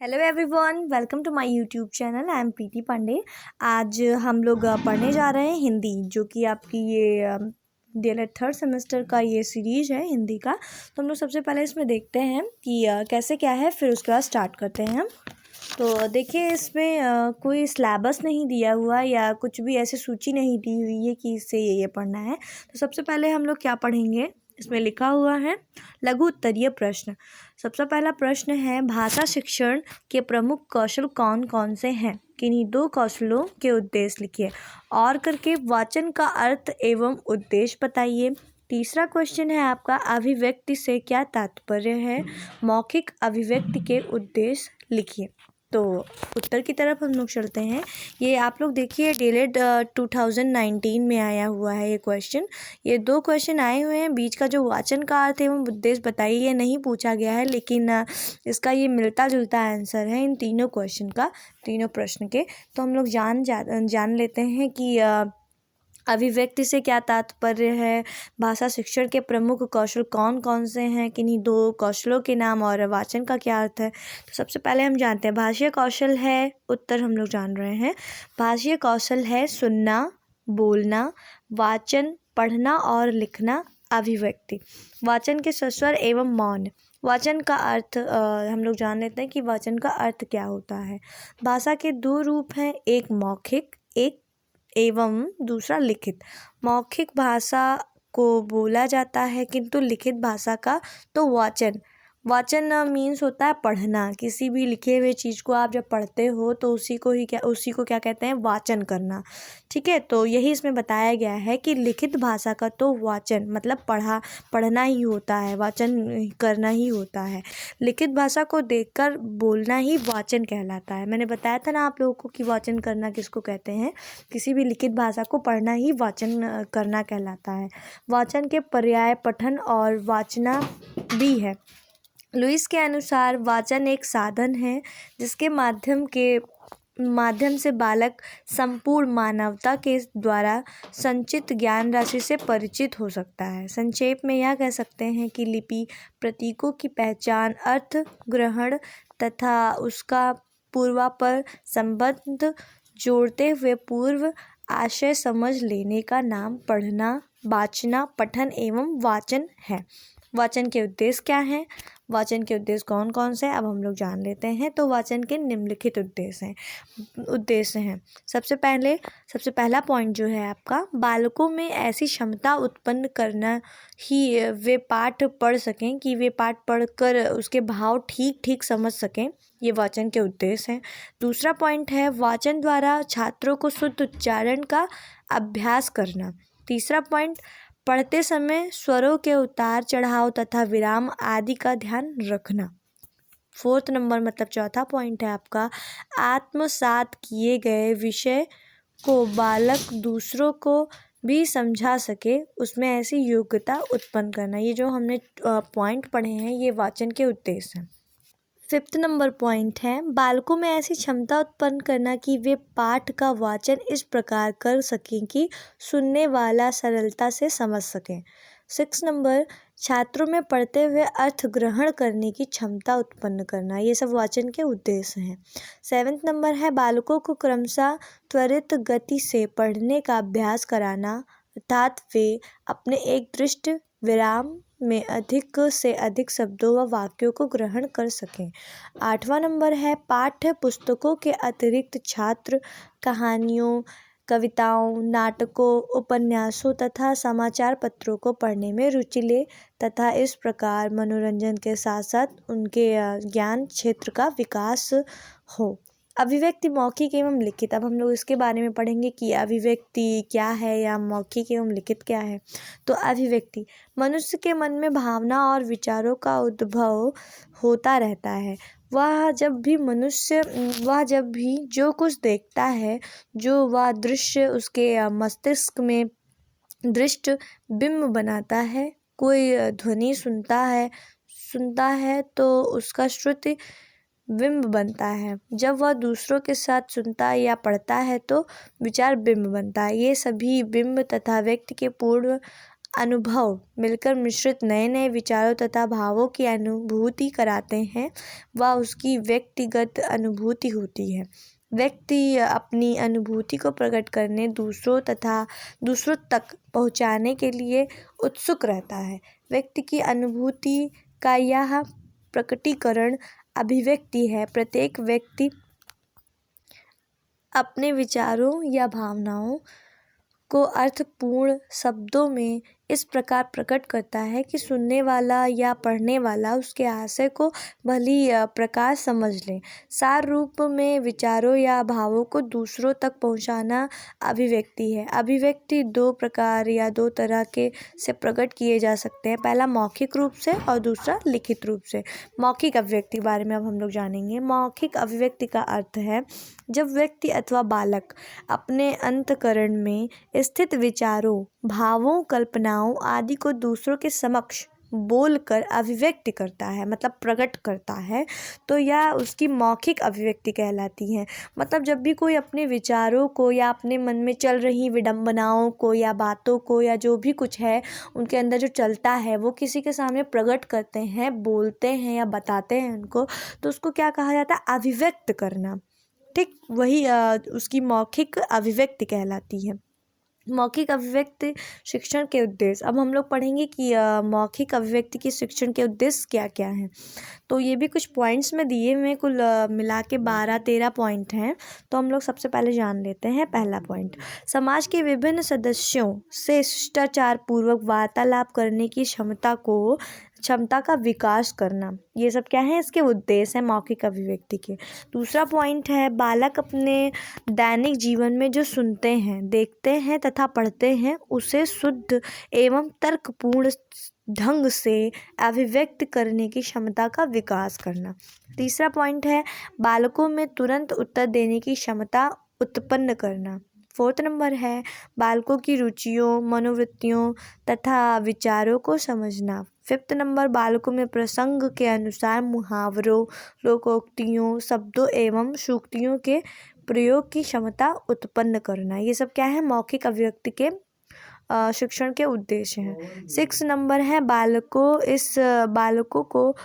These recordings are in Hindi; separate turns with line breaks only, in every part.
Hello everyone, welcome to my YouTube channel. I am Preeti Pandey. आज हम लोग पढ़ने जा रहे हैं हिंदी, जो कि आपकी ये डीएलएड थर्ड सेमेस्टर का ये सीरीज है हिंदी का। तो हम लोग सबसे पहले इसमें देखते हैं कि कैसे क्या है, फिर उसके बाद स्टार्ट करते हैं हम। तो देखिए, इसमें कोई सिलेबस नहीं दिया हुआ या कुछ भी ऐसी सूची नहीं दी हुई है कि इससे ये पढ़ना है। तो सबसे पहले हम लोग क्या पढ़ेंगे, इसमें लिखा हुआ है लघु उत्तरीय प्रश्न। सबसे पहला प्रश्न है, भाषा शिक्षण के प्रमुख कौशल कौन कौन से हैं? किन्हीं दो कौशलों के उद्देश्य लिखिए और करके वाचन का अर्थ एवं उद्देश्य बताइए। तीसरा क्वेश्चन है आपका, अभिव्यक्ति से क्या तात्पर्य है? मौखिक अभिव्यक्ति के उद्देश्य लिखिए। तो उत्तर की तरफ हम लोग चलते हैं। ये आप लोग देखिए, डीएलएड 2019 में आया हुआ है ये क्वेश्चन। ये दो क्वेश्चन आए हुए हैं। बीच का जो वाचन का अर्थ एवं उद्देश्य बताइए, ये नहीं पूछा गया है, लेकिन इसका ये मिलता जुलता आंसर है इन तीनों क्वेश्चन का, तीनों प्रश्न के। तो हम लोग जान लेते हैं कि अभिव्यक्ति से क्या तात्पर्य है, भाषा शिक्षण के प्रमुख कौशल कौन कौन से हैं, किन्हीं दो कौशलों के नाम, और वाचन का क्या अर्थ है। तो सबसे पहले हम जानते हैं भाषीय कौशल है। उत्तर हम लोग जान रहे हैं। भाषीय कौशल है सुनना, बोलना, वाचन, पढ़ना और लिखना। अभिव्यक्ति, वाचन के सस्वर एवं मौन। वाचन का अर्थ हम लोग जान लेते हैं कि वाचन का अर्थ क्या होता है। भाषा के दो रूप हैं, एक मौखिक एक एवं दूसरा लिखित। मौखिक भाषा को बोला जाता है, किंतु लिखित भाषा का तो वाचन मीन्स होता है पढ़ना। किसी भी लिखे हुए चीज़ को आप जब पढ़ते हो तो उसी को क्या कहते हैं, वाचन करना। ठीक है, तो यही इसमें बताया गया है कि लिखित भाषा का तो वाचन मतलब पढ़ना ही होता है, वाचन करना ही होता है। लिखित भाषा को देखकर बोलना ही वाचन कहलाता है। मैंने बताया था ना आप लोगों को कि वाचन करना किसको कहते हैं। किसी भी लिखित भाषा को पढ़ना ही वाचन करना कहलाता है। वाचन के पर्याय पठन और वाचना भी है। लुईस के अनुसार वाचन एक साधन है जिसके माध्यम से बालक संपूर्ण मानवता के द्वारा संचित ज्ञान राशि से परिचित हो सकता है। संक्षेप में यह कह सकते हैं कि लिपि प्रतीकों की पहचान, अर्थ ग्रहण तथा उसका पूर्वापर संबंध जोड़ते हुए पूर्व आशय समझ लेने का नाम पढ़ना, वाचना, पठन एवं वाचन है। वाचन के उद्देश्य क्या हैं? वाचन के उद्देश्य कौन कौन से अब हम लोग जान लेते हैं। तो वाचन के निम्नलिखित उद्देश्य हैं। सबसे पहला पॉइंट जो है आपका, बालकों में ऐसी क्षमता उत्पन्न करना ही वे पाठ पढ़ सकें कि वे पाठ पढ़कर उसके भाव ठीक समझ सकें। ये वाचन के उद्देश्य हैं। दूसरा पॉइंट है, वाचन द्वारा छात्रों को शुद्ध उच्चारण का अभ्यास करना। तीसरा पॉइंट, पढ़ते समय स्वरों के उतार चढ़ाव तथा विराम आदि का ध्यान रखना। फोर्थ नंबर मतलब चौथा पॉइंट है आपका, आत्मसात किए गए विषय को बालक दूसरों को भी समझा सके, उसमें ऐसी योग्यता उत्पन्न करना। ये जो हमने पॉइंट पढ़े हैं, ये वाचन के उद्देश्य हैं। फिफ्थ नंबर पॉइंट है, बालकों में ऐसी क्षमता उत्पन्न करना कि वे पाठ का वाचन इस प्रकार कर सकें कि सुनने वाला सरलता से समझ सकें। सिक्स नंबर, छात्रों में पढ़ते हुए अर्थ ग्रहण करने की क्षमता उत्पन्न करना। ये सब वाचन के उद्देश्य हैं। सेवेंथ नंबर है, बालकों को क्रमशः त्वरित गति से पढ़ने का अभ्यास कराना, अर्थात वे अपने एक दृष्ट विराम में अधिक से अधिक शब्दों व वाक्यों को ग्रहण कर सकें। आठवां नंबर है, पाठ्य पुस्तकों के अतिरिक्त छात्र कहानियों, कविताओं, नाटकों, उपन्यासों तथा समाचार पत्रों को पढ़ने में रुचि ले तथा इस प्रकार मनोरंजन के साथ साथ उनके ज्ञान क्षेत्र का विकास हो। अभिव्यक्ति मौखिक एवं लिखित। अब हम लोग इसके बारे में पढ़ेंगे कि अभिव्यक्ति क्या है या मौखिक एवं लिखित क्या है। तो अभिव्यक्ति, मनुष्य के मन में भावना और विचारों का उद्भव होता रहता है। वह जब भी जो कुछ देखता है, जो वह दृश्य उसके मस्तिष्क में दृष्ट बिंब बनाता है। कोई ध्वनि सुनता है तो उसका श्रुति बिंब बनता है। जब वह दूसरों के साथ सुनता या पढ़ता है तो विचार बिंब बनता है। ये सभी बिंब तथा व्यक्ति के पूर्व अनुभव मिलकर मिश्रित नए नए विचारों तथा भावों की अनुभूति कराते हैं, वह उसकी व्यक्तिगत अनुभूति होती है। व्यक्ति अपनी अनुभूति को प्रकट करने, दूसरों तक पहुँचाने के लिए उत्सुक रहता है। व्यक्ति की अनुभूति का यह प्रकटीकरण अभिव्यक्ति है। प्रत्येक व्यक्ति अपने विचारों या भावनाओं को अर्थपूर्ण शब्दों में इस प्रकार प्रकट करता है कि सुनने वाला या पढ़ने वाला उसके आशय को भली प्रकार समझ ले। सार रूप में विचारों या भावों को दूसरों तक पहुंचाना अभिव्यक्ति है। अभिव्यक्ति दो प्रकार या दो तरह के से प्रकट किए जा सकते हैं। पहला मौखिक रूप से और दूसरा लिखित रूप से। मौखिक अभिव्यक्ति के बारे में अब हम लोग जानेंगे। मौखिक अभिव्यक्ति का अर्थ है जब व्यक्ति अथवा बालक अपने अंतःकरण में स्थित विचारों, भावों, कल्पनाओं आदि को दूसरों के समक्ष बोलकर अभिव्यक्त करता है, मतलब प्रकट करता है, तो यह उसकी मौखिक अभिव्यक्ति कहलाती है। मतलब जब भी कोई अपने विचारों को या अपने मन में चल रही विडंबनाओं को या बातों को या जो भी कुछ है उनके अंदर जो चलता है वो किसी के सामने प्रकट करते हैं, बोलते हैं या बताते हैं उनको, तो उसको क्या कहा जाता है? अभिव्यक्त करना। ठीक वही उसकी मौखिक अभिव्यक्ति कहलाती है। मौखिक अभिव्यक्ति शिक्षण के उद्देश्य। अब हम लोग पढ़ेंगे कि मौखिक अभिव्यक्ति की शिक्षण के उद्देश्य क्या क्या हैं। तो ये भी कुछ पॉइंट्स में दिए हुए, कुल मिला के 12-13 पॉइंट हैं। तो हम लोग सबसे पहले जान लेते हैं पहला पॉइंट। समाज के विभिन्न सदस्यों से शिष्टाचार पूर्वक वार्तालाप करने की क्षमता का विकास करना। ये सब क्या है? इसके उद्देश्य हैं मौखिक अभिव्यक्ति के। दूसरा पॉइंट है बालक अपने दैनिक जीवन में जो सुनते हैं, देखते हैं तथा पढ़ते हैं उसे शुद्ध एवं तर्कपूर्ण ढंग से अभिव्यक्त करने की क्षमता का विकास करना। तीसरा पॉइंट है बालकों में तुरंत उत्तर देने की क्षमता उत्पन्न करना। फोर्थ नंबर है बालकों की रुचियों, मनोवृत्तियों तथा विचारों को समझना। फिफ्थ नंबर बालकों में प्रसंग के अनुसार मुहावरों, लोकोक्तियों, शब्दों एवं सूक्तियों के प्रयोग की क्षमता उत्पन्न करना। ये सब क्या है? मौखिक अभिव्यक्ति के शिक्षण के उद्देश्य हैं। 6 नंबर है बालकों को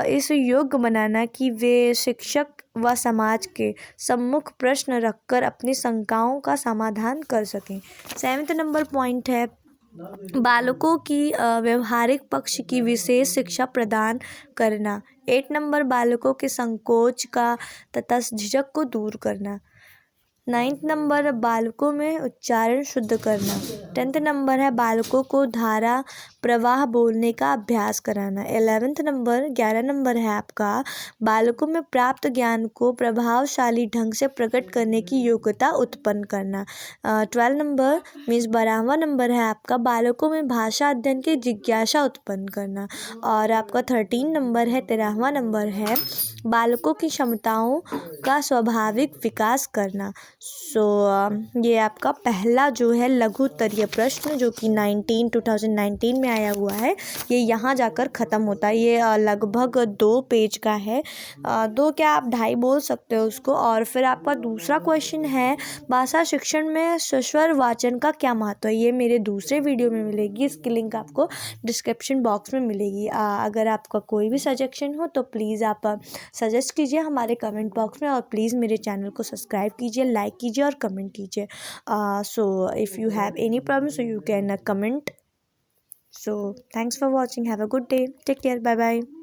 इस योग्य बनाना कि वे शिक्षक व समाज के सम्मुख प्रश्न रखकर अपनी शंकाओं का समाधान कर सकें। 7 नंबर पॉइंट है बालकों की व्यवहारिक पक्ष की विशेष शिक्षा प्रदान करना। 8 नंबर बालकों के संकोच का तथा झिझक को दूर करना। 9th नंबर बालकों में उच्चारण शुद्ध करना। 10th नंबर है बालकों को धारा प्रवाह बोलने का अभ्यास कराना। 11 नंबर है आपका बालकों में प्राप्त ज्ञान को प्रभावशाली ढंग से प्रकट करने की योग्यता उत्पन्न करना। 12 नंबर 12वां नंबर है आपका बालकों में भाषा अध्ययन की जिज्ञासा उत्पन्न करना। और आपका 13वां नंबर है बालकों की क्षमताओं का स्वाभाविक विकास करना। ये आपका पहला जो है लघु उत्तरीय प्रश्न जो कि 2019 में आया हुआ है, ये यहाँ जाकर ख़त्म होता है। ये लगभग 2 पेज का है, 2 क्या आप 2.5 बोल सकते हो उसको। और फिर आपका दूसरा क्वेश्चन है भाषा शिक्षण में सस्वर वाचन का क्या महत्व है। ये मेरे दूसरे वीडियो में मिलेगी, इसकी लिंक आपको डिस्क्रिप्शन बॉक्स में मिलेगी। अगर आपका कोई भी सजेशन हो तो प्लीज़ आप सजेस्ट कीजिए हमारे कमेंट बॉक्स में, और प्लीज़ मेरे चैनल को सब्सक्राइब कीजिए, लाइक कीजिए और कमेंट कीजिए। So if you have any problem so you can comment. So thanks for watching. Have a good day. Take care. Bye bye.